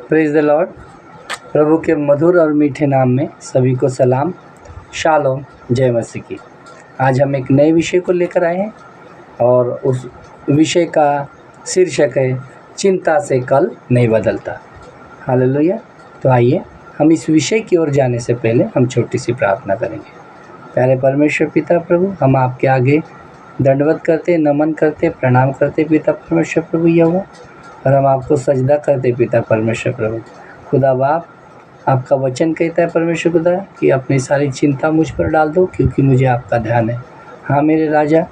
Praise the Lord. प्रभु के मधुर और मीठे नाम में सभी को सलाम, शालोम, जय मसीह की। आज हम एक नए विषय को लेकर आए हैं और उस विषय का शीर्षक है चिंता से कल नहीं बदलता। हालेलुया। तो आइए हम इस विषय की ओर जाने से पहले हम छोटी सी प्रार्थना करेंगे। प्यारे परमेश्वर पिता प्रभु, हम आपके आगे दंडवत करते, नमन करते, प्रणाम करते पिता परमेश्वर प्रभु यहोवा, और हम आपको सजदा करते पिता परमेश्वर प्रभु। खुदा बाप, आपका वचन कहता है परमेश्वर खुदा कि अपनी सारी चिंता मुझ पर डाल दो क्योंकि मुझे आपका ध्यान है। हाँ मेरे राजा,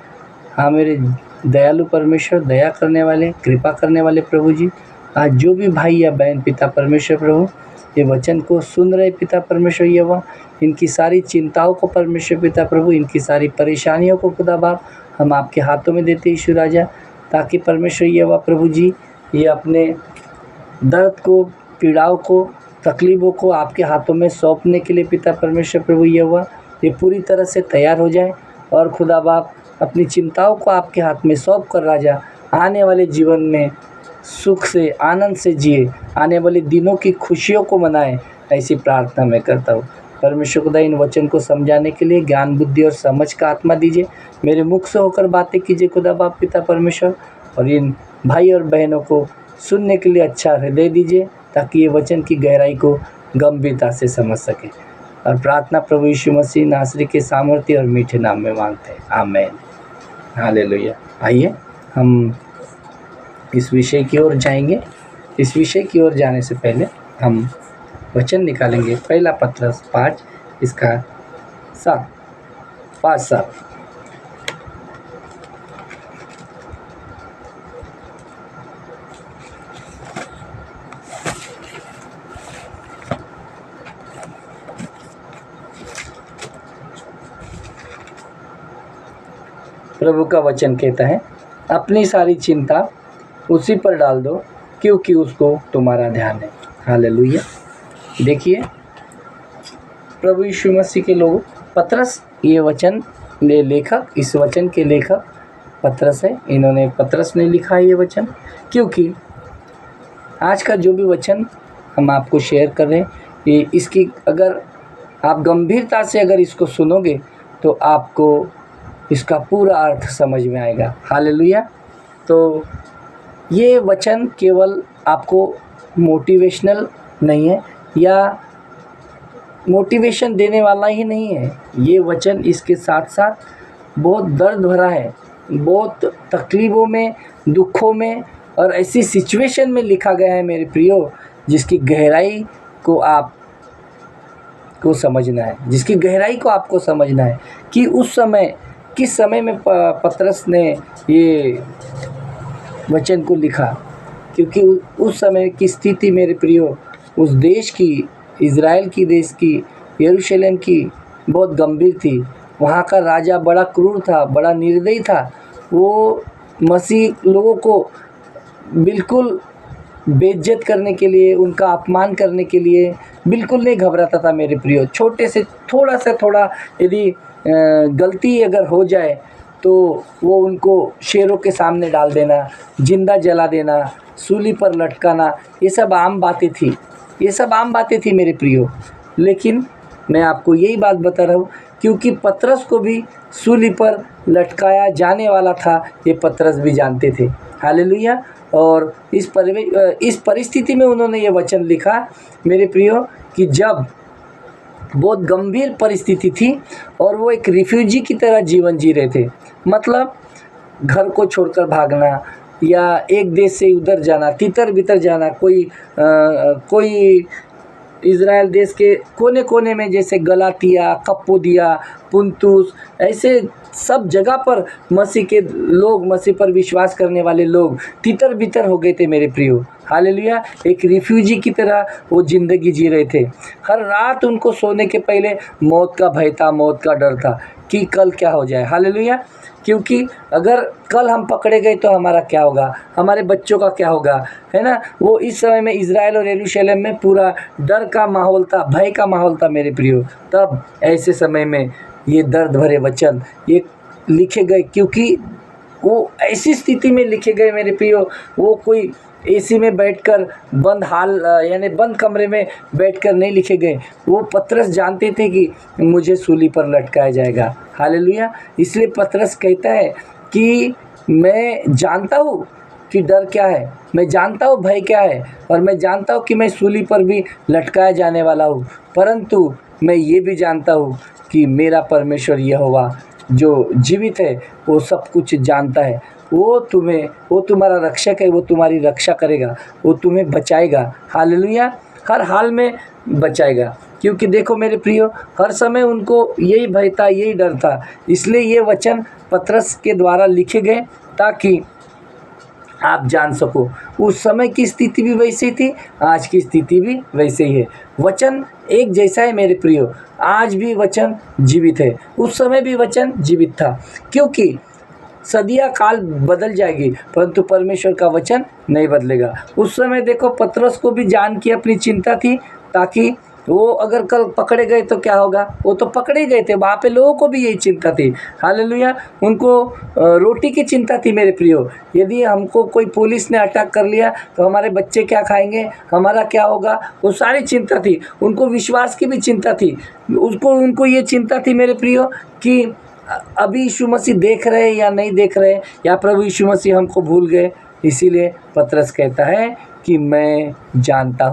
हाँ मेरे दयालु परमेश्वर, दया करने वाले, कृपा करने वाले प्रभु जी, आज जो भी भाई या बहन पिता परमेश्वर प्रभु ये वचन को सुन रहे पिता परमेश्वर यहोवा, इनकी सारी चिंताओं को परमेश्वर पिता प्रभु, इनकी सारी परेशानियों को खुदा बाप हम आपके हाथों में देते यीशु राजा, ताकि परमेश्वर यहोवा प्रभु जी ये अपने दर्द को, पीड़ाओं को, तकलीफ़ों को आपके हाथों में सौंपने के लिए पिता परमेश्वर प्रभु यहोवा ये पूरी तरह से तैयार हो जाए और खुदा बाप अपनी चिंताओं को आपके हाथ में सौंप कर राजा आने वाले जीवन में सुख से, आनंद से जिए, आने वाले दिनों की खुशियों को मनाएं, ऐसी प्रार्थना मैं करता हूँ। परमेश्वर खुदा इन वचन को समझाने के लिए ज्ञान, बुद्धि और समझ का आत्मा दीजिए। मेरे मुख से होकर बातें कीजिए खुदा बाप पिता परमेश्वर, और इन भाई और बहनों को सुनने के लिए अच्छा हृदय दीजिए ताकि ये वचन की गहराई को गंभीरता से समझ सके। और प्रार्थना प्रभु यीशु मसीह नासरी के सामर्थ्य और मीठे नाम में मांगते हैं, आमीन। हालेलुया। आइए हम इस विषय की ओर जाएंगे। इस विषय की ओर जाने से पहले हम वचन निकालेंगे। पहला पत्रस 5 इसका 5-7। प्रभु का वचन कहता है, अपनी सारी चिंता उसी पर डाल दो क्योंकि उसको तुम्हारा ध्यान है। हालेलुया। देखिए, प्रभु यीशु मसीह के लोग, पत्रस ये वचन लेखक, इस वचन के लेखक पत्रस है। पत्रस ने लिखा है ये वचन, क्योंकि आज का जो भी वचन हम आपको शेयर कर रहे हैं, ये इसकी अगर आप गंभीरता से अगर इसको सुनोगे तो आपको इसका पूरा अर्थ समझ में आएगा। हालेलुया। तो ये वचन केवल आपको मोटिवेशनल नहीं है या मोटिवेशन देने वाला ही नहीं है, ये वचन इसके साथ साथ बहुत दर्द भरा है, बहुत तकलीफ़ों में, दुखों में और ऐसी सिचुएशन में लिखा गया है मेरे प्रियो, जिसकी गहराई को आपको समझना है, जिसकी गहराई को आपको समझना है कि उस समय किस समय में पत्रस ने ये वचन को लिखा। क्योंकि उस समय की स्थिति मेरे प्रियो, उस देश की, इज़राइल की देश की, यरूशलेम की बहुत गंभीर थी। वहाँ का राजा बड़ा क्रूर था, बड़ा निर्दयी था। वो मसीह लोगों को बिल्कुल बेइज्जत करने के लिए, उनका अपमान करने के लिए बिल्कुल नहीं घबराता था मेरे प्रियो। छोटे से थोड़ा यदि गलती अगर हो जाए तो वो उनको शेरों के सामने डाल देना, जिंदा जला देना, सूली पर लटकाना, ये सब आम बातें थी मेरे प्रियो। लेकिन मैं आपको यही बात बता रहा हूँ क्योंकि पतरस को भी सूली पर लटकाया जाने वाला था, ये पतरस भी जानते थे। हालेलुया। और इस परिस्थिति में उन्होंने ये वचन लिखा मेरे प्रियो कि जब बहुत गंभीर परिस्थिति थी और वो एक रिफ्यूजी की तरह जीवन जी रहे थे। मतलब घर को छोड़कर भागना या एक देश से उधर जाना, तितर बितर जाना, कोई इज़राइल देश के कोने कोने में, जैसे गलातिया, कप्पोदिया, पुंतुस, ऐसे सब जगह पर मसीह के लोग, मसीह पर विश्वास करने वाले लोग तितर बितर हो गए थे मेरे प्रियो। हालेलुया। एक रिफ्यूजी की तरह वो ज़िंदगी जी रहे थे। हर रात उनको सोने के पहले मौत का भय था, मौत का डर था कि कल क्या हो जाए। हालेलुया। क्योंकि अगर कल हम पकड़े गए तो हमारा क्या होगा, हमारे बच्चों का क्या होगा, है ना। वो इस समय में इज़राइल और यरूशलेम में पूरा डर का माहौल था, भय का माहौल था मेरे प्रियो। तब ऐसे समय में ये दर्द भरे वचन ये लिखे गए, क्योंकि वो ऐसी स्थिति में लिखे गए मेरे प्रियो। वो कोई एसी में बैठकर बंद हाल यानी बंद कमरे में बैठकर नहीं लिखे गए। वो पतरस जानते थे कि मुझे सूली पर लटकाया जाएगा। हालेलुया। इसलिए पतरस कहता है कि मैं जानता हूँ कि डर क्या है, मैं जानता हूँ भय क्या है, और मैं जानता हूँ कि मैं सूली पर भी लटकाया जाने वाला हूँ, परंतु मैं ये भी जानता हूँ कि मेरा परमेश्वर यहोवा जो जीवित है वो सब कुछ जानता है। वो तुम्हारा रक्षक है, वो तुम्हारी रक्षा करेगा, वो तुम्हें बचाएगा। हालेलुया। हर हाल में बचाएगा। क्योंकि देखो मेरे प्रियो, हर समय उनको यही भय था, यही डर था। इसलिए ये वचन पतरस के द्वारा लिखे गए ताकि आप जान सको। उस समय की स्थिति भी वैसी थी, आज की स्थिति भी वैसे ही है। वचन एक जैसा है मेरे प्रियो। आज भी वचन जीवित है, उस समय भी वचन जीवित था। क्योंकि सदियाँ काल बदल जाएगी परंतु परमेश्वर का वचन नहीं बदलेगा। उस समय देखो पतरस को भी जान की अपनी चिंता थी, ताकि वो अगर कल पकड़े गए तो क्या होगा। वो तो पकड़े गए थे, वहाँ पे लोगों को भी यही चिंता थी। हालेलुया। उनको रोटी की चिंता थी मेरे प्रियो। यदि हमको कोई पुलिस ने अटैक कर लिया तो हमारे बच्चे क्या खाएंगे, हमारा क्या होगा, वो सारी चिंता थी। उनको विश्वास की भी चिंता थी। उनको ये चिंता थी मेरे प्रियो कि अभी यीशु मसीह देख रहे हैं या नहीं देख रहे, या प्रभु यीशु मसीह हमको भूल गए। इसीलिए पतरस कहता है कि मैं जानता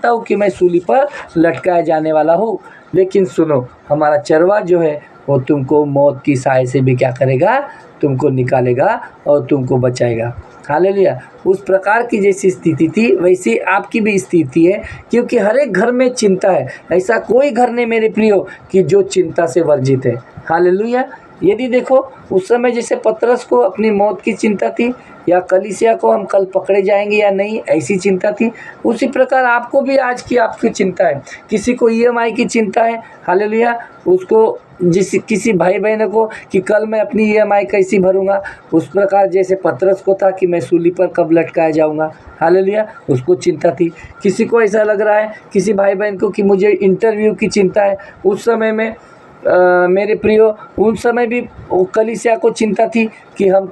हूँ कि मैं सूली पर लटकाया जाने वाला हूँ। लेकिन सुनो, हमारा चरवा जो है वो तुमको मौत की साए से भी क्या करेगा, तुमको निकालेगा और तुमको बचाएगा। हालेलुया। उस प्रकार की जैसी स्थिति थी वैसी आपकी भी स्थिति है, क्योंकि हर एक घर में चिंता है। ऐसा कोई घर नहीं मेरे प्रियो कि जो चिंता से वर्जित है। हालेलुया। यदि देखो उस समय जैसे पतरस को अपनी मौत की चिंता थी, या कलीसिया को हम कल पकड़े जाएंगे या नहीं, ऐसी चिंता थी, उसी प्रकार आपको भी आज की आपकी चिंता है। किसी को ईएमआई की चिंता है। हालेलुया। उसको किसी भाई बहन को कि कल मैं अपनी ईएमआई कैसी भरूंगा, उस प्रकार जैसे पतरस को था कि मैं सूली पर कब लटकाया जाऊंगा। हालेलुया। उसको चिंता थी। किसी को ऐसा लग रहा है, किसी भाई बहन को, कि मुझे इंटरव्यू की चिंता है। उस समय में मेरे प्रियो, उन समय भी कलीसिया को चिंता थी कि हम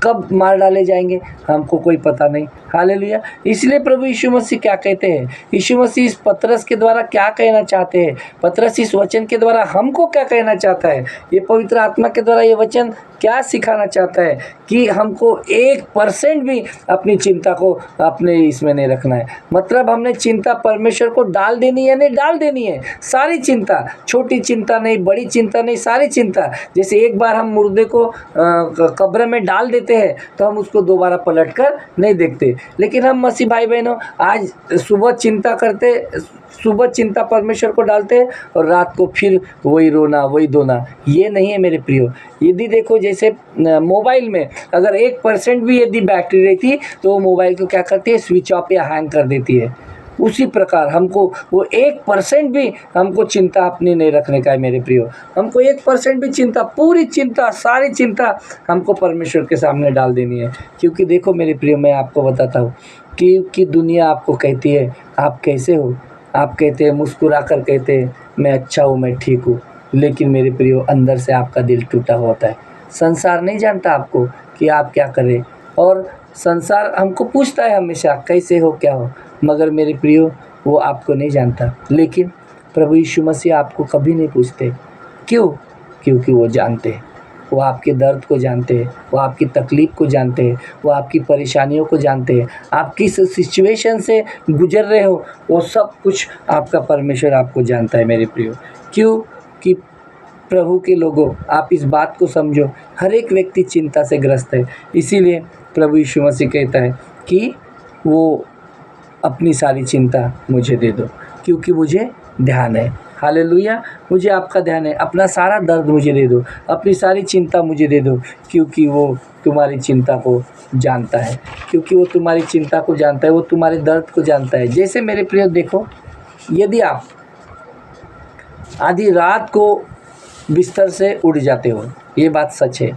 कब मार डाले जाएंगे, हमको कोई पता नहीं। हालेलुया। इसलिए प्रभु यीशु मसीह क्या कहते हैं, यीशु मसीह इस पतरस के द्वारा क्या कहना चाहते हैं, पतरस इस वचन के द्वारा हमको क्या कहना चाहता है, ये पवित्र आत्मा के द्वारा ये वचन क्या सिखाना चाहता है, कि हमको 1% भी अपनी चिंता को अपने इसमें नहीं रखना है। मतलब हमने चिंता परमेश्वर को डाल देनी है, नहीं डाल देनी है। सारी चिंता, छोटी चिंता नहीं, बड़ी चिंता नहीं, सारी चिंता। जैसे एक बार हम मुर्दे को कब्र में डाल देते हैं तो हम उसको दोबारा पलट कर नहीं देखते। लेकिन हम मसीह भाई बहनों आज सुबह चिंता परमेश्वर को डालते हैं और रात को फिर वही रोना, वही धोना। ये नहीं है मेरे प्रियो। यदि देखो जैसे मोबाइल में अगर 1% भी यदि बैटरी रहती तो वो मोबाइल को क्या करती है, स्विच ऑफ या हैंग कर देती है। उसी प्रकार हमको वो 1% भी हमको चिंता अपनी नहीं रखने का है मेरे प्रियो। हमको 1% भी चिंता, पूरी चिंता, सारी चिंता हमको परमेश्वर के सामने डाल देनी है। क्योंकि देखो मेरे प्रियो, मैं आपको बताता हूँ कि दुनिया आपको कहती है आप कैसे हो, आप कहते हैं, मुस्कुरा कर कहते हैं मैं अच्छा हूँ, मैं ठीक हूँ, लेकिन मेरे प्रियो अंदर से आपका दिल टूटा होता है। संसार नहीं जानता आपको कि आप क्या करें, और संसार हमको पूछता है हमेशा कैसे हो, क्या हो, मगर मेरे प्रियो वो आपको नहीं जानता। लेकिन प्रभु यीशु मसीह आपको कभी नहीं पूछते। क्यों? क्योंकि वो जानते हैं, वो आपके दर्द को जानते हैं, वो आपकी तकलीफ़ को जानते हैं, वो आपकी परेशानियों को जानते हैं, आप किस सिचुएशन से गुजर रहे हो वो सब कुछ आपका परमेश्वर आपको जानता है मेरे प्रियो। क्यों? कि प्रभु के लोगों, आप इस बात को समझो, हर एक व्यक्ति चिंता से ग्रस्त है। इसीलिए प्रभु यीशु मसीह कहता है कि वो अपनी सारी चिंता मुझे दे दो, क्योंकि मुझे ध्यान है। हालेलुया। मुझे आपका ध्यान है, अपना सारा दर्द मुझे दे दो, अपनी सारी चिंता मुझे दे दो, क्योंकि वो तुम्हारी चिंता को जानता है, क्योंकि वो तुम्हारी चिंता को जानता है, वो तुम्हारे दर्द को जानता है। जैसे मेरे प्रिय देखो, यदि आप आधी रात को बिस्तर से उठ जाते हो, ये बात सच है।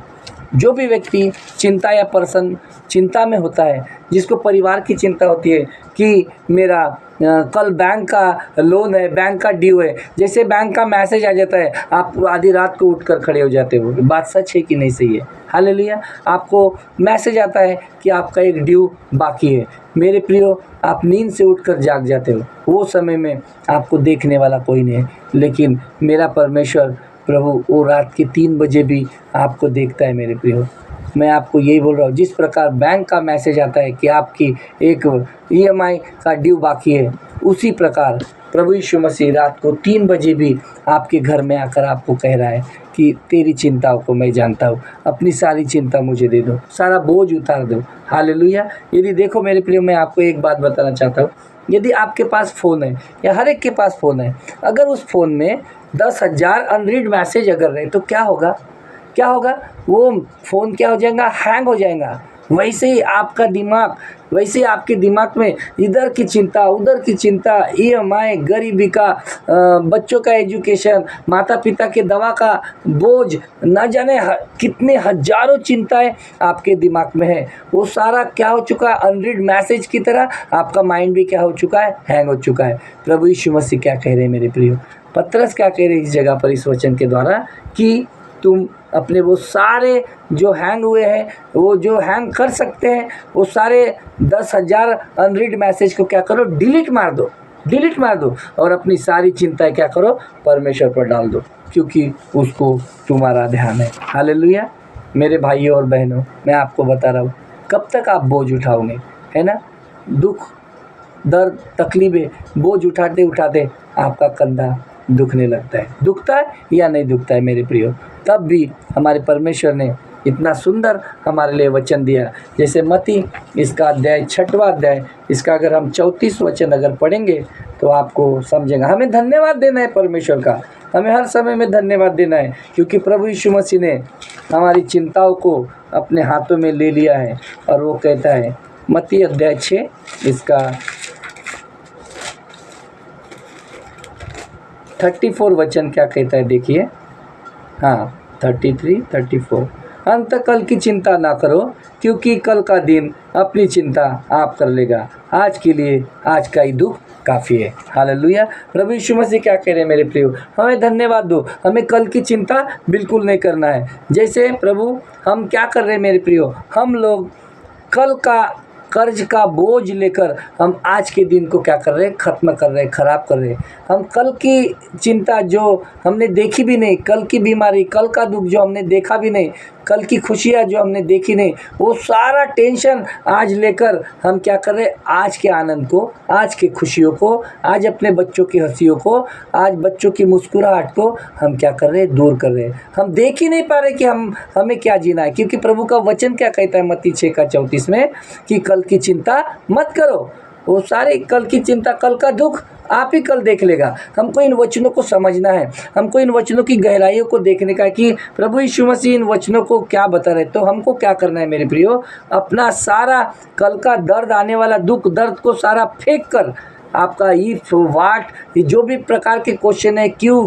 जो भी व्यक्ति चिंता या चिंता में होता है, जिसको परिवार की चिंता होती है, कि मेरा कल बैंक का लोन है, बैंक का ड्यू है। जैसे बैंक का मैसेज आ जाता है, आप आधी रात को उठकर खड़े हो जाते हो। बात सच है कि नहीं सही है? हालेलुया। आपको मैसेज आता है कि आपका एक ड्यू बाकी है। मेरे प्रियो, आप नींद से उठकर जाग जाते हो। वो समय में आपको देखने वाला कोई नहीं है, लेकिन मेरा परमेश्वर प्रभु वो रात के 3 बजे भी आपको देखता है। मेरे प्रियो, मैं आपको यही बोल रहा हूँ, जिस प्रकार बैंक का मैसेज आता है कि आपकी एक EMI का ड्यू बाकी है, उसी प्रकार प्रभु यीशु मसीह रात को 3 बजे भी आपके घर में आकर आपको कह रहा है कि तेरी चिंताओं को मैं जानता हूँ, अपनी सारी चिंता मुझे दे दो, सारा बोझ उतार दो। हालेलुया। यदि देखो मेरे प्रियो, मैं आपको एक बात बताना चाहता हूँ। यदि आपके पास फ़ोन है, या हर एक के पास फ़ोन है, अगर उस फ़ोन में 10,000 अनरीड मैसेज अगर रहे तो क्या होगा? क्या होगा? वो फ़ोन क्या हो जाएगा? हैंग हो जाएगा। वैसे ही आपका दिमाग, वैसे ही आपके दिमाग में इधर की चिंता, उधर की चिंता, EMI, गरीबी का, बच्चों का एजुकेशन, माता पिता के दवा का बोझ, न जाने कितने हजारों चिंताएं आपके दिमाग में है। वो सारा क्या हो चुका है? अनरीड मैसेज की तरह आपका माइंड भी क्या हो चुका है? हैंग हो चुका है। प्रभु यीशु मसीह क्या कह रहे हैं मेरे प्रियो? पतरस क्या कह रहे हैं इस जगह पर, इस वचन के द्वारा, कि तुम अपने वो सारे जो हैंग हुए हैं, वो जो हैंग कर सकते हैं, वो सारे 10,000 अनरीड मैसेज को क्या करो? डिलीट मार दो, डिलीट मार दो, और अपनी सारी चिंताएं क्या करो? परमेश्वर पर डाल दो, क्योंकि उसको तुम्हारा ध्यान है। हालेलुया। मेरे भाइयों और बहनों, मैं आपको बता रहा हूँ, कब तक आप बोझ उठाओगे? है ना? दुख, दर्द, तकलीफें, बोझ उठाते उठाते आपका कंधा दुखने लगता है। दुखता है या नहीं दुखता है मेरे प्रियो? तब भी हमारे परमेश्वर ने इतना सुंदर हमारे लिए वचन दिया। जैसे मत्ती इसका अध्याय 6वां अध्याय, इसका अगर हम 34 वचन अगर पढ़ेंगे तो आपको समझेगा। हमें धन्यवाद देना है परमेश्वर का, हमें हर समय में धन्यवाद देना है, क्योंकि प्रभु यीशु मसीह ने हमारी चिंताओं को अपने हाथों में ले लिया है। और वो कहता है, मत्ती अध्याय 6 इसका 34 वचन क्या कहता है, देखिए। हाँ, 33, 34। अंत कल की चिंता ना करो, क्योंकि कल का दिन अपनी चिंता आप कर लेगा। आज के लिए आज का ही दुख काफ़ी है। हालेलुया। प्रभु यीशु मसीह क्या कह रहे हैं मेरे प्रियो? हमें धन्यवाद दो, हमें कल की चिंता बिल्कुल नहीं करना है। जैसे प्रभु, हम क्या कर रहे हैं मेरे प्रियो? हम लोग कल का कर्ज का बोझ लेकर हम आज के दिन को क्या कर रहे हैं? ख़त्म कर रहे हैं, ख़राब कर रहे हैं। हम कल की चिंता जो हमने देखी भी नहीं, कल की बीमारी, कल का दुख जो हमने देखा भी नहीं, कल की खुशियाँ जो हमने देखी नहीं, वो सारा टेंशन आज लेकर हम क्या कर रहे हैं? आज के आनंद को, आज की खुशियों को, आज अपने बच्चों की हंसियों को, आज बच्चों की मुस्कुराहट को हम क्या कर रहे हैं? दूर कर रहे हैं। हम देख ही नहीं पा रहे कि हमें क्या जीना है, क्योंकि प्रभु का वचन क्या कहता है मत्ती 6:34 में, कि कल की चिंता मत करो। वो सारे कल की चिंता, कल का दुख आप ही कल देख लेगा। हमको इन वचनों को समझना है, हमको इन वचनों की गहराइयों को देखने का है कि प्रभु यीशु मसीह इन वचनों को क्या बता रहे। तो हमको क्या करना है मेरे प्रियो? अपना सारा कल का दर्द, आने वाला दुख दर्द को सारा फेंक कर, आपका इफ, वाट, ये जो भी प्रकार के क्वेश्चन है, क्यों,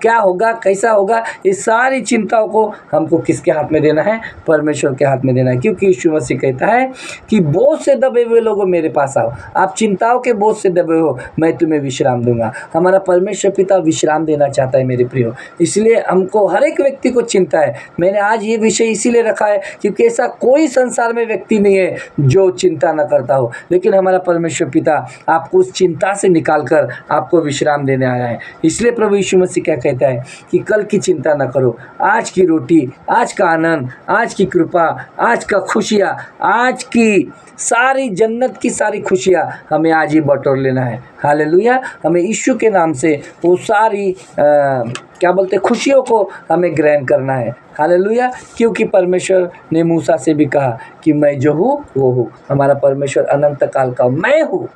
क्या होगा, कैसा होगा, इस सारी चिंताओं को हमको किसके हाथ में देना है? परमेश्वर के हाथ में देना है। क्योंकि यीशु मसीह कहता है कि बोझ से दबे हुए लोगों मेरे पास आओ, आप चिंताओं के बोझ से दबे हो, मैं तुम्हें विश्राम दूंगा। हमारा परमेश्वर पिता विश्राम देना चाहता है मेरे प्रियो। इसलिए हमको हर एक व्यक्ति को चिंता है। मैंने आज ये विषय इसीलिए रखा है क्योंकि ऐसा कोई संसार में व्यक्ति नहीं है जो चिंता न करता हो, लेकिन हमारा परमेश्वर पिता आपको उस चिंता से निकाल कर आपको विश्राम देने आया है। इसलिए प्रभु यीशु मसीह क्या कहता है कि कल की चिंता न करो, आज की रोटी, आज का आनंद, आज की कृपा, आज का खुशियाँ, आज की सारी जन्नत की सारी खुशियाँ हमें आज ही बटोर लेना है। हालेलुया। हमें यीशु के नाम से वो सारी क्या बोलते खुशियों को हमें ग्रहण करना है। हालेलुया। क्योंकि परमेश्वर ने मूसा से भी कहा कि मैं जो हूँ वो हूँ। हमारा परमेश्वर अनंत काल का मैं हूँ।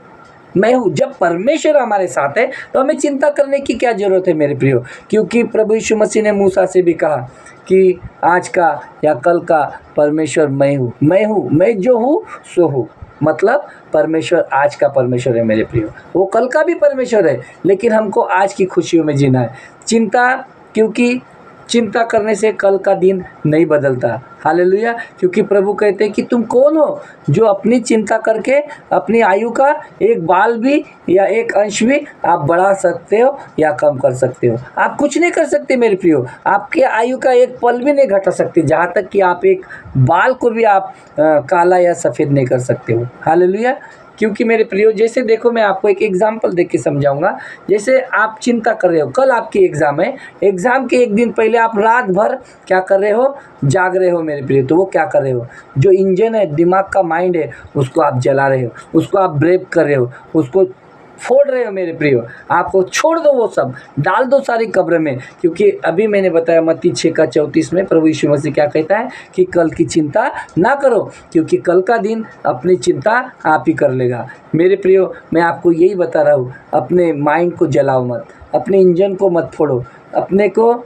जब परमेश्वर हमारे साथ है तो हमें चिंता करने की क्या ज़रूरत है मेरे प्रियो? क्योंकि प्रभु यीशु मसीह ने मूसा से भी कहा कि आज का या कल का परमेश्वर मैं हूँ, मैं जो हूँ सो हूँ। मतलब परमेश्वर आज का परमेश्वर है मेरे प्रियो, वो कल का भी परमेश्वर है, लेकिन हमको आज की खुशियों में जीना है। चिंता, क्योंकि चिंता करने से कल का दिन नहीं बदलता। हालेलुया। क्योंकि प्रभु कहते हैं कि तुम कौन हो जो अपनी चिंता करके अपनी आयु का एक बाल भी या एक अंश भी आप बढ़ा सकते हो या कम कर सकते हो। आप कुछ नहीं कर सकते मेरे प्रियो, आपके आयु का एक पल भी नहीं घटा सकते, जहाँ तक कि आप एक बाल को भी आप काला या सफ़ेद नहीं कर सकते हो। हालेलुया। क्योंकि मेरे प्रियो, जैसे देखो मैं आपको एक एग्जांपल देके के समझाऊंगा। जैसे आप चिंता कर रहे हो, कल आपकी एग्ज़ाम है, एग्ज़ाम के एक दिन पहले आप रात भर क्या कर रहे हो, जाग रहे हो मेरे प्रियो। तो वो क्या कर रहे हो, जो इंजन है, दिमाग का माइंड है, उसको आप जला रहे हो, उसको आप ब्रेक कर रहे हो, उसको फोड़ रहे हो मेरे प्रियो। आपको छोड़ दो, वो सब डाल दो सारी कब्र में। क्योंकि अभी मैंने बताया मत्ती 6:34 में प्रभु यीशु मसीह क्या कहता है कि कल की चिंता ना करो, क्योंकि कल का दिन अपनी चिंता आप ही कर लेगा। मेरे प्रियो, मैं आपको यही बता रहा हूँ, अपने माइंड को जलाओ मत, अपने इंजन को मत फोड़ो, अपने को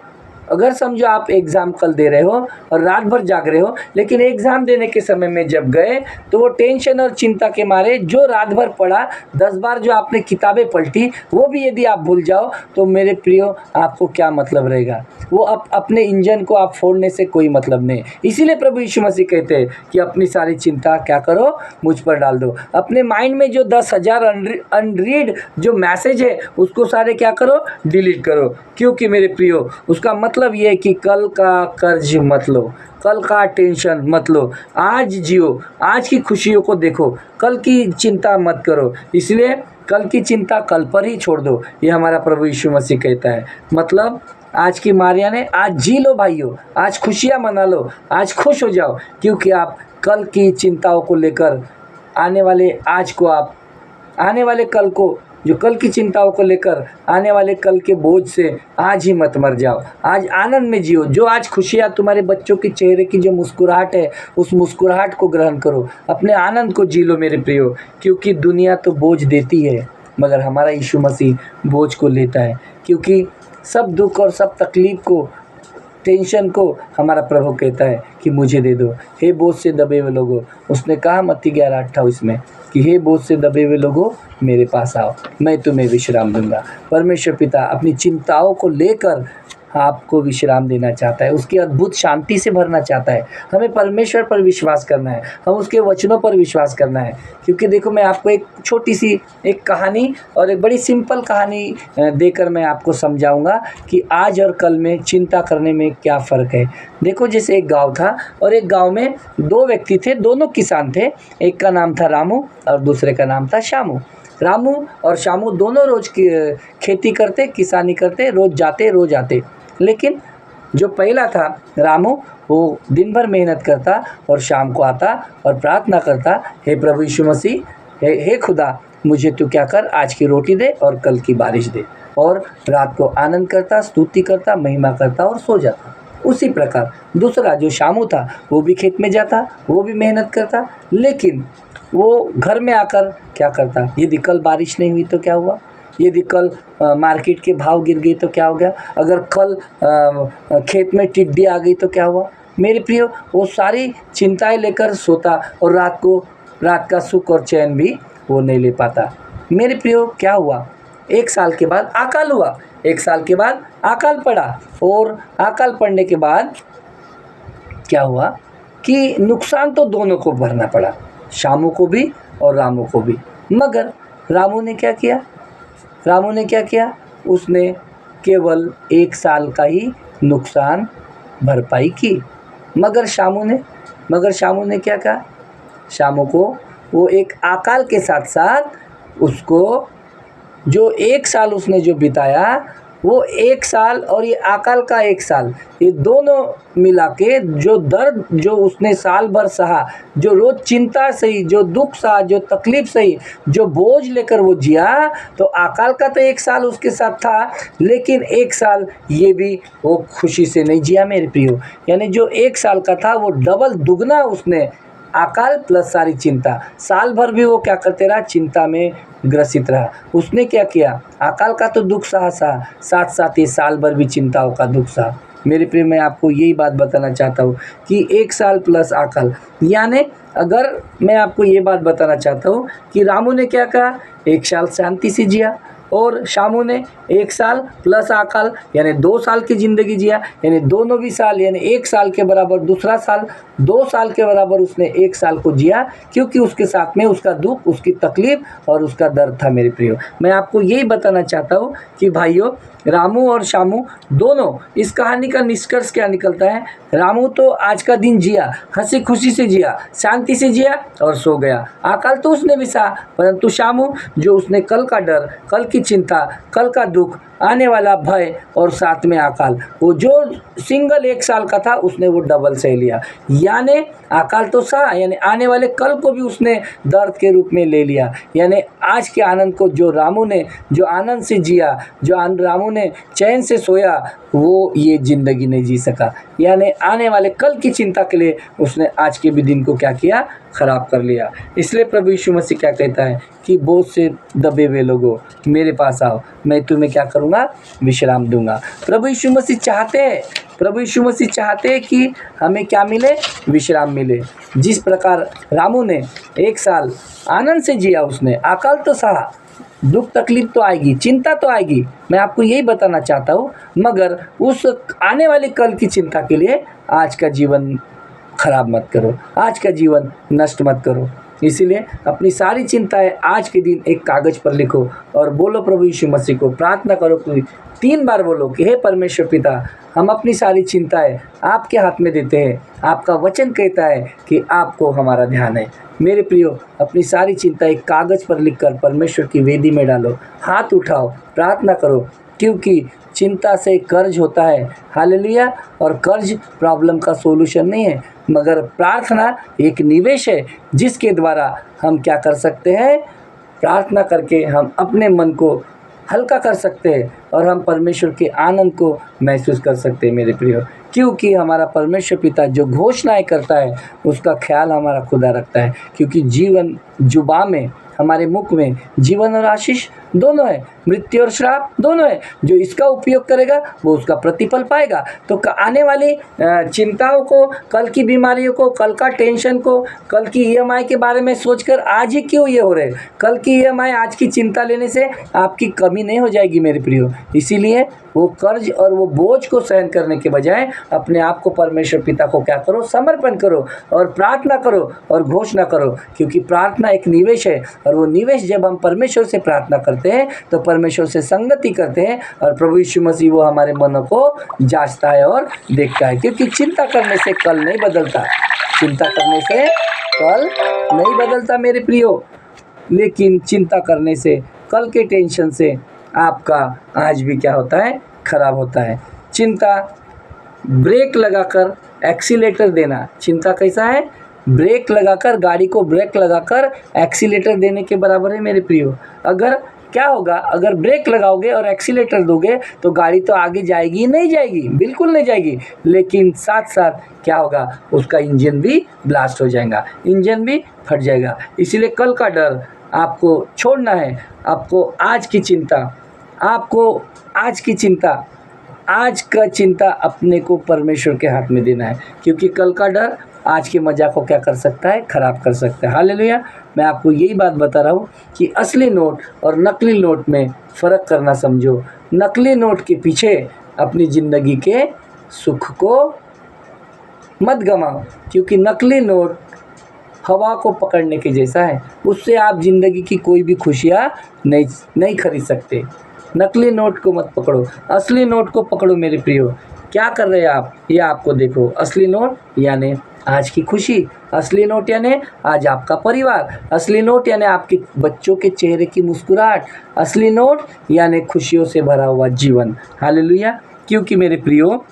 अगर समझो आप एग्ज़ाम कल दे रहे हो और रात भर जाग रहे हो, लेकिन एग्ज़ाम देने के समय में जब गए तो वो टेंशन और चिंता के मारे जो रात भर पढ़ा, 10 बार जो आपने किताबें पलटी, वो भी यदि आप भूल जाओ तो मेरे प्रियो आपको क्या मतलब रहेगा। वो अपने इंजन को आप फोड़ने से कोई मतलब नहीं। इसीलिए प्रभु यीशु मसीह कहते हैं कि अपनी सारी चिंता क्या करो, मुझ पर डाल दो। अपने माइंड में जो 10,000 अनरीड जो मैसेज है उसको सारे क्या करो, डिलीट करो। क्योंकि मेरे प्रियो, उसका मतलब ये है कि कल का कर्ज मत लो, कल का टेंशन मत लो, आज जियो, आज की खुशियों को देखो, कल की चिंता मत करो। इसलिए कल की चिंता कल पर ही छोड़ दो, ये हमारा प्रभु यीशु मसीह कहता है। मतलब आज की मारिया ने आज जी लो भाइयों, आज खुशियाँ मना लो, आज खुश हो जाओ, क्योंकि आप कल की चिंताओं को लेकर आने वाले आज को, आप आने वाले कल को, जो कल की चिंताओं को लेकर आने वाले कल के बोझ से आज ही मत मर जाओ। आज आनंद में जियो। जो आज खुशियाँ तुम्हारे बच्चों के चेहरे की जो मुस्कुराहट है, उस मुस्कुराहट को ग्रहण करो, अपने आनंद को जी लो मेरे प्रियो। क्योंकि दुनिया तो बोझ देती है, मगर हमारा यीशु मसीह बोझ को लेता है। क्योंकि सब दुख और सब तकलीफ़ को, टेंशन को हमारा प्रभु कहता है कि मुझे दे दो, हे बोझ से दबे हुए लोगों। उसने कहा मत्ती 11:28 में कि हे बोझ से दबे हुए लोगों, मेरे पास आओ, मैं तुम्हें विश्राम दूंगा। परमेश्वर पिता अपनी चिंताओं को लेकर आपको विश्राम देना चाहता है, उसकी अद्भुत शांति से भरना चाहता है। हमें परमेश्वर पर विश्वास करना है, हम उसके वचनों पर विश्वास करना है। क्योंकि देखो, मैं आपको एक छोटी सी एक कहानी और एक बड़ी सिंपल कहानी देकर मैं आपको समझाऊंगा कि आज और कल में चिंता करने में क्या फ़र्क है। देखो, जैसे एक गांव था और एक गांव में 2 व्यक्ति थे, दोनों किसान थे। एक का नाम था रामू और दूसरे का नाम था श्यामू। रामू और श्यामू दोनों रोज़ की खेती करते, किसानी करते, रोज़ जाते रोज़ आते। लेकिन जो पहला था रामू, वो दिन भर मेहनत करता और शाम को आता और प्रार्थना करता, हे प्रभु यीशु मसीह, हे खुदा, मुझे तू क्या कर, आज की रोटी दे और कल की बारिश दे। और रात को आनंद करता, स्तुति करता, महिमा करता और सो जाता। उसी प्रकार दूसरा जो शामू था, वो भी खेत में जाता, वो भी मेहनत करता, लेकिन वो घर में आकर क्या करता, यदि कल बारिश नहीं हुई तो क्या हुआ, यदि कल मार्केट के भाव गिर गए तो क्या हो गया, अगर कल खेत में टिड्डी आ गई तो क्या हुआ। मेरे प्रियो, वो सारी चिंताएं लेकर सोता और रात का सुख और चैन भी वो नहीं ले पाता। मेरे प्रियो, क्या हुआ, 1 साल के बाद अकाल हुआ, 1 साल के बाद अकाल पड़ा और अकाल पड़ने के बाद क्या हुआ कि नुकसान तो दोनों को भरना पड़ा, शामू को भी और रामू को भी। मगर रामू ने क्या किया, उसने केवल 1 साल का ही नुकसान भरपाई की। मगर शामू ने क्या कहा, शामू को वो एक अकाल के साथ साथ उसको जो 1 साल उसने जो बिताया, वो 1 साल और ये अकाल का 1 साल, ये दोनों मिला के जो दर्द जो उसने साल भर सहा, जो रोज़ चिंता सही, जो दुख सहा, जो तकलीफ़ सही, जो बोझ लेकर वो जिया, तो अकाल का तो 1 साल उसके साथ था, लेकिन 1 साल ये भी वो खुशी से नहीं जिया मेरे प्रियो। यानी जो 1 साल का था वो डबल दुगना उसने, अकाल प्लस सारी चिंता, साल भर भी वो क्या करते रहा, चिंता में ग्रसित रहा। उसने क्या किया, अकाल का तो दुख सहा, साथ साथ ये साल भर भी चिंताओं का दुख सहा। मेरे प्रिय, मैं आपको यही बात बताना चाहता हूँ कि 1 साल प्लस अकाल, यानी अगर मैं आपको ये बात बताना चाहता हूँ कि रामू ने क्या कहा, 1 साल शांति से जिया, और शामू ने 1 साल प्लस आकाल यानी 2 साल की ज़िंदगी जिया, यानी दोनों भी साल यानी 1 साल के बराबर दूसरा साल, 2 साल के बराबर उसने 1 साल को जिया, क्योंकि उसके साथ में उसका दुख, उसकी तकलीफ और उसका दर्द था। मेरे प्रियो, मैं आपको यही बताना चाहता हूँ कि भाइयों, रामू और शामू दोनों, इस कहानी का निष्कर्ष क्या निकलता है? रामू तो आज का दिन जिया, हंसी खुशी से जिया, शांति से जिया और सो गया। आकाल तो उसने भी सहा, परंतु शामू जो उसने कल का डर, कल की चिंता, कल का दुख, आने वाला भय और साथ में आकाल, वो जो सिंगल 1 साल का था उसने वो डबल सह लिया। यानी आकाल तो सहा, यानी आने वाले कल को भी उसने दर्द के रूप में ले लिया। यानी आज के आनंद को जो रामू ने, जो आनंद से जिया, जो रामू ने चैन से सोया, वो ये ज़िंदगी नहीं जी सका। यानी आने वाले कल की चिंता के लिए उसने आज के भी दिन को क्या किया? ख़राब कर लिया। इसलिए प्रभु यीशु मसीह क्या कहता है कि बोझ से दबे हुए लोगों मेरे पास आओ, मैं तुम्हें क्या करूँगा? विश्राम दूंगा। प्रभु यीशु मसीह चाहते हैं कि हमें क्या मिले? विश्राम मिले। जिस प्रकार रामू ने 1 साल आनंद से जिया, उसने आकाल तो सहा, दुख तकलीफ तो आएगी, चिंता तो आएगी, मैं आपको यही बताना चाहता हूँ, मगर उस आने वाले कल की चिंता के लिए आज का जीवन खराब मत करो, आज का जीवन नष्ट मत करो। इसीलिए अपनी सारी चिंताएं आज के दिन एक कागज़ पर लिखो और बोलो प्रभु यीशु मसीह को, प्रार्थना करो कि 3 बार बोलो कि हे परमेश्वर पिता, हम अपनी सारी चिंताएं आपके हाथ में देते हैं। आपका वचन कहता है कि आपको हमारा ध्यान है। मेरे प्रियो, अपनी सारी चिंताएं एक कागज़ पर लिखकर परमेश्वर की वेदी में डालो, हाथ उठाओ, प्रार्थना करो, क्योंकि चिंता से कर्ज होता है। हालेलुया। और कर्ज प्रॉब्लम का सोल्यूशन नहीं है, मगर प्रार्थना एक निवेश है जिसके द्वारा हम क्या कर सकते हैं? प्रार्थना करके हम अपने मन को हल्का कर सकते हैं और हम परमेश्वर के आनंद को महसूस कर सकते हैं। मेरे प्रियो, क्योंकि हमारा परमेश्वर पिता जो घोषणाएं करता है उसका ख्याल हमारा खुदा रखता है। क्योंकि जीवन जुबान में, हमारे मुख में जीवन और आशीष दोनों है, मृत्यु और श्राप दोनों है। जो इसका उपयोग करेगा वो उसका प्रतिफल पाएगा। तो आने वाली चिंताओं को, कल की बीमारियों को, कल का टेंशन को, कल की ईएमआई के बारे में सोचकर आज ही क्यों ये हो रहे? कल की ईएमआई, आज की चिंता लेने से आपकी कमी नहीं हो जाएगी मेरे प्रियो। इसीलिए वो कर्ज और वो बोझ को सहन करने के बजाय अपने आप को परमेश्वर पिता को क्या करो? समर्पण करो और प्रार्थना करो और घोषणा करो। क्योंकि प्रार्थना एक निवेश है और वो निवेश जब हम परमेश्वर से प्रार्थना करते हैं तो परमेश्वर से संगति करते हैं और प्रभु यीशु मसीह वो हमारे मनों को जांचता है और देखता है। क्योंकि चिंता करने से कल नहीं बदलता, चिंता करने से कल नहीं बदलता मेरे प्रियो, लेकिन चिंता करने से, कल के टेंशन से आपका आज भी क्या होता है? खराब होता है। चिंता ब्रेक लगाकर एक्सीलेटर देना, चिंता कैसा है? ब्रेक लगाकर, गाड़ी को ब्रेक लगाकर एक्सीलेटर देने के बराबर है मेरे प्रियो। अगर क्या होगा? अगर ब्रेक लगाओगे और एक्सीलेटर दोगे तो गाड़ी तो आगे जाएगी? नहीं जाएगी, बिल्कुल नहीं जाएगी। लेकिन साथ साथ क्या होगा? उसका इंजन भी ब्लास्ट हो जाएगा, इंजन भी फट जाएगा। इसीलिए कल का डर आपको छोड़ना है। आपको आज की चिंता, आज का चिंता अपने को परमेश्वर के हाथ में देना है। क्योंकि कल का डर आज के मज़ा को क्या कर सकता है? खराब कर सकता है। हालेलुया। मैं आपको यही बात बता रहा हूँ कि असली नोट और नकली नोट में फ़र्क करना समझो। नकली नोट के पीछे अपनी ज़िंदगी के सुख को मत गंवाओ, क्योंकि नकली नोट हवा को पकड़ने के जैसा है, उससे आप ज़िंदगी की कोई भी खुशियाँ नहीं खरीद सकते। नकली नोट को मत पकड़ो, असली नोट को पकड़ो मेरे प्रियो। क्या कर रहे हैं आप? ये आपको देखो। असली नोट यानी आज की खुशी, असली नोट यानी आज आपका परिवार, असली नोट यानी आपके बच्चों के चेहरे की मुस्कुराहट, असली नोट यानी खुशियों से भरा हुआ जीवन। हालेलुया। क्योंकि मेरे प्रियो,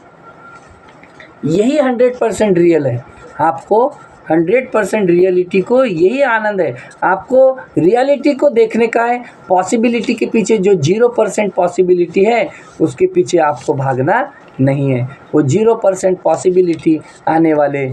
यही 100% रियल है। आपको 100% रियलिटी को, यही आनंद है। आपको रियलिटी को देखने का है। पॉसिबिलिटी के पीछे जो 0% पॉसिबिलिटी है उसके पीछे आपको भागना नहीं है। वो 0% पॉसिबिलिटी आने वाले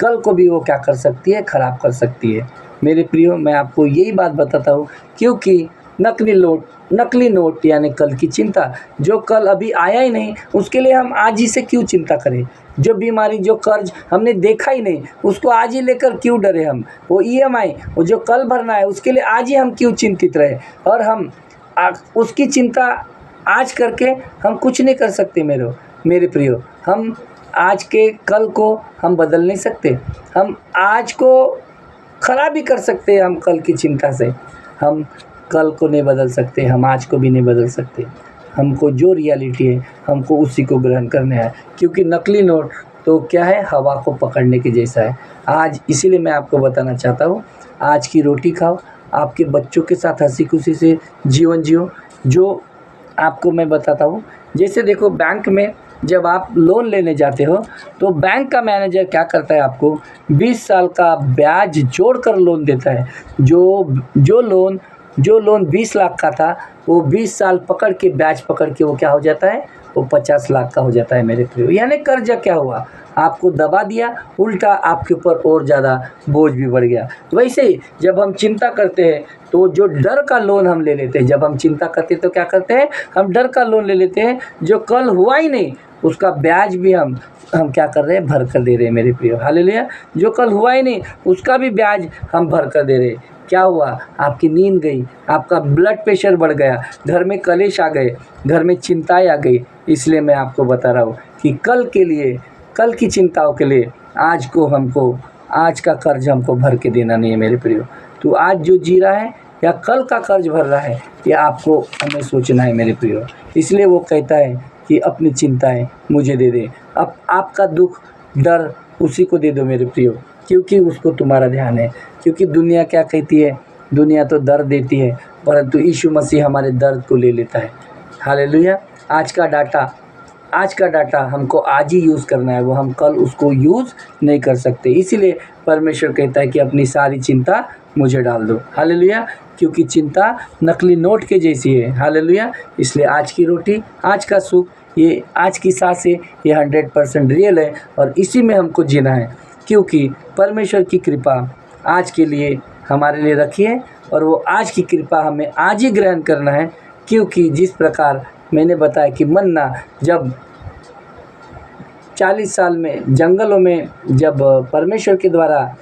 कल को भी वो क्या कर सकती है? खराब कर सकती है। मेरे प्रियो, मैं आपको यही बात बताता हूँ, क्योंकि नकली नोट यानी कल की चिंता, जो कल अभी आया ही नहीं उसके लिए हम आज ही से क्यों चिंता करें? जो बीमारी, जो कर्ज हमने देखा ही नहीं उसको आज ही लेकर क्यों डरे हम? वो ईएमआई, वो जो कल भरना है उसके लिए आज ही हम क्यों चिंतित रहे? और हम उसकी चिंता आज करके हम कुछ नहीं कर सकते मेरे प्रियो। हम आज के कल को हम बदल नहीं सकते। हम आज को खराब भी कर सकते हैं हम कल की चिंता से। हम कल को नहीं बदल सकते, हम आज को भी नहीं बदल सकते। हमको जो रियलिटी है हमको उसी को ग्रहण करना है, क्योंकि नकली नोट तो क्या है, हवा को पकड़ने के जैसा है। आज इसीलिए मैं आपको बताना चाहता हूँ, आज की रोटी खाओ, आपके बच्चों के साथ हंसी खुशी से जीवन जियो। जो आपको मैं बताता हूँ, जैसे देखो बैंक में जब आप लोन लेने जाते हो तो बैंक का मैनेजर क्या करता है, आपको 20 साल का ब्याज जोड़कर लोन देता है। जो लोन 20 लाख का था वो 20 साल पकड़ के ब्याज पकड़ के वो क्या हो जाता है, वो 50 लाख का हो जाता है मेरे प्रियो। यानी कर्जा क्या हुआ, आपको दबा दिया, उल्टा आपके ऊपर और ज़्यादा बोझ भी बढ़ गया। वैसे ही जब हम चिंता करते हैं तो जो डर का लोन हम ले लेते हैं, जब हम चिंता करते हैं तो क्या करते हैं, हम डर का लोन ले लेते हैं, जो कल हुआ ही नहीं उसका ब्याज भी हम क्या कर रहे हैं, भर कर दे रहे हैं मेरे प्रियो। हालेलुया। जो कल हुआ ही नहीं उसका भी ब्याज हम भर कर दे रहे हैं। क्या हुआ, आपकी नींद गई, आपका ब्लड प्रेशर बढ़ गया, घर में कलेश आ गए, घर में चिंताएं आ गई। इसलिए मैं आपको बता रहा हूँ कि कल के लिए, कल की चिंताओं के लिए आज को हमको, आज का कर्ज हमको भर के देना नहीं है मेरे प्रियो। तो आज जो जी रहा है या कल का कर्ज भर रहा है, ये आपको हमें सोचना है मेरे प्रियो। इसलिए वो कहता है कि अपनी चिंताएं मुझे दे दे, अब आपका दुख डर उसी को दे दो मेरे प्रियो, क्योंकि उसको तुम्हारा ध्यान है। क्योंकि दुनिया क्या कहती है, दुनिया तो दर्द देती है, परंतु यीशु मसीह हमारे दर्द को ले लेता है। हालेलुया। आज का डाटा हमको आज ही यूज़ करना है, वो हम कल उसको यूज़ नहीं कर सकते। इसीलिए परमेश्वर कहता है कि अपनी सारी चिंता मुझे डाल दो। हालेलुया। क्योंकि चिंता नकली नोट के जैसी है। हालेलुया। इसलिए आज की रोटी, आज का सुख, ये आज की सांसें, ये 100% रियल है और इसी में हमको जीना है। क्योंकि परमेश्वर की कृपा आज के लिए हमारे लिए रखी है और वो आज की कृपा हमें आज ही ग्रहण करना है। क्योंकि जिस प्रकार मैंने बताया कि मन्ना जब 40 साल में जंगलों में जब परमेश्वर के द्वारा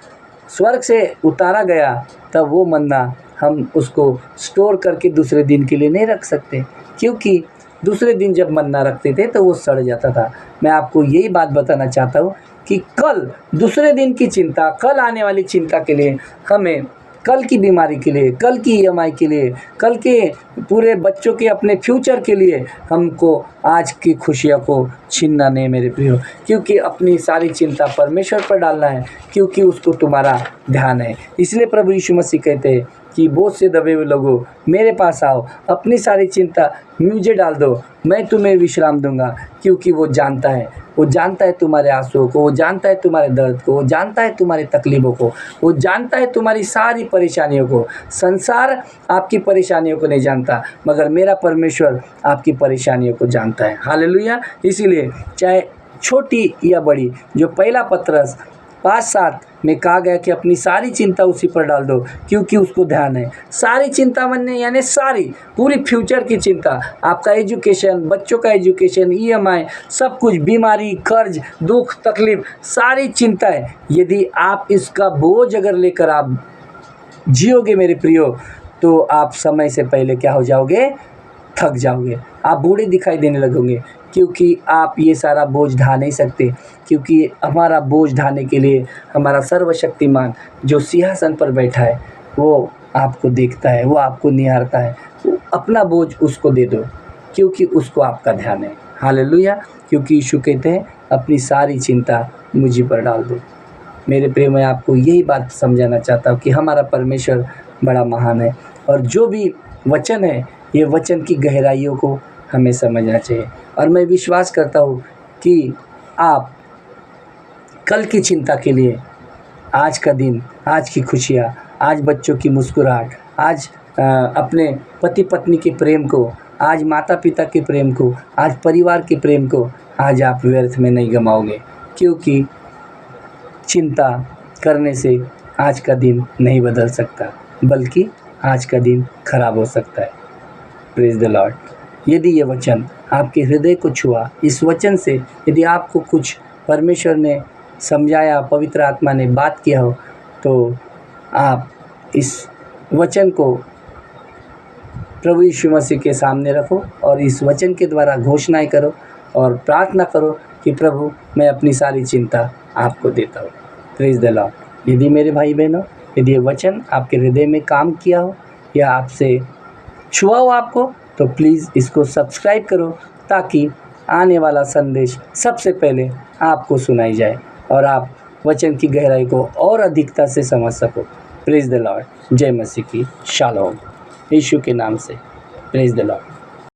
स्वर्ग से उतारा गया, तब वो मन्ना हम उसको स्टोर करके दूसरे दिन के लिए नहीं रख सकते, क्योंकि दूसरे दिन जब मन्ना रखते थे तो वो सड़ जाता था। मैं आपको यही बात बताना चाहता हूँ कि कल दूसरे दिन की चिंता, कल आने वाली चिंता के लिए हमें, कल की बीमारी के लिए, कल की EMI के लिए, कल के पूरे बच्चों के अपने फ्यूचर के लिए हमको आज की खुशियों को छीनना नहीं मेरे प्रियो। क्योंकि अपनी सारी चिंता परमेश्वर पर डालना है, क्योंकि उसको तुम्हारा ध्यान है। इसलिए प्रभु यीशु मसीह कहते हैं कि बोझ से दबे हुए लोगों मेरे पास आओ, अपनी सारी चिंता मुझे डाल दो, मैं तुम्हें विश्राम दूंगा। क्योंकि वो जानता है तुम्हारे आंसुओं को, वो जानता है तुम्हारे दर्द को, वो जानता है तुम्हारी तकलीफ़ों को, वो जानता है तुम्हारी सारी परेशानियों को। संसार आपकी परेशानियों को नहीं जानता, मगर मेरा परमेश्वर आपकी परेशानियों को जानता है। हालेलुया। इसीलिए चाहे छोटी या बड़ी, जो पहला पत्रस 5:7 में कहा गया कि अपनी सारी चिंता उसी पर डाल दो, क्योंकि उसको ध्यान है। सारी चिंता बनने यानी सारी पूरी फ्यूचर की चिंता, आपका एजुकेशन, बच्चों का एजुकेशन, EMI, सब कुछ, बीमारी, कर्ज, दुख, तकलीफ, सारी चिंता है। यदि आप इसका बोझ अगर लेकर आप जियोगे मेरे प्रियो, तो आप समय से पहले क्या हो जाओगे, थक जाओगे, आप बूढ़े दिखाई देने लगोगे। क्योंकि आप ये सारा बोझ ढा नहीं सकते। क्योंकि हमारा बोझ ढाने के लिए हमारा सर्वशक्तिमान जो सिंहासन पर बैठा है वो आपको देखता है, वो आपको निहारता है। तो अपना बोझ उसको दे दो, क्योंकि उसको आपका ध्यान है। हालेलुया। क्योंकि यीशु कहते हैं अपनी सारी चिंता मुझी पर डाल दो। मेरे प्रिय, मैं आपको यही बात समझाना चाहता हूँ कि हमारा परमेश्वर बड़ा महान है और जो भी वचन है, ये वचन की गहराइयों को हमें समझना चाहिए। और मैं विश्वास करता हूँ कि आप कल की चिंता के लिए आज का दिन, आज की खुशियाँ, आज बच्चों की मुस्कुराहट, आज अपने पति पत्नी के प्रेम को, आज माता पिता के प्रेम को, आज परिवार के प्रेम को आज आप व्यर्थ में नहीं गंवाओगे। क्योंकि चिंता करने से आज का दिन नहीं बदल सकता, बल्कि आज का दिन खराब हो सकता है। Praise the Lord. यदि ये वचन आपके हृदय को छुआ, इस वचन से यदि आपको कुछ परमेश्वर ने समझाया, पवित्र आत्मा ने बात किया हो, तो आप इस वचन को प्रभु यीशु मसीह के सामने रखो और इस वचन के द्वारा घोषणाएं करो और प्रार्थना करो कि प्रभु मैं अपनी सारी चिंता आपको देता हूँ। Praise the Lord. यदि मेरे भाई बहनों, यदि ये वचन आपके हृदय में काम किया हो या आपसे छुआ हो आपको, तो प्लीज़ इसको सब्सक्राइब करो ताकि आने वाला संदेश सबसे पहले आपको सुनाई जाए और आप वचन की गहराई को और अधिकता से समझ सको। Praise the Lord. जय मसीह की शालोम। यीशु के नाम से प्रेज़ द लॉर्ड।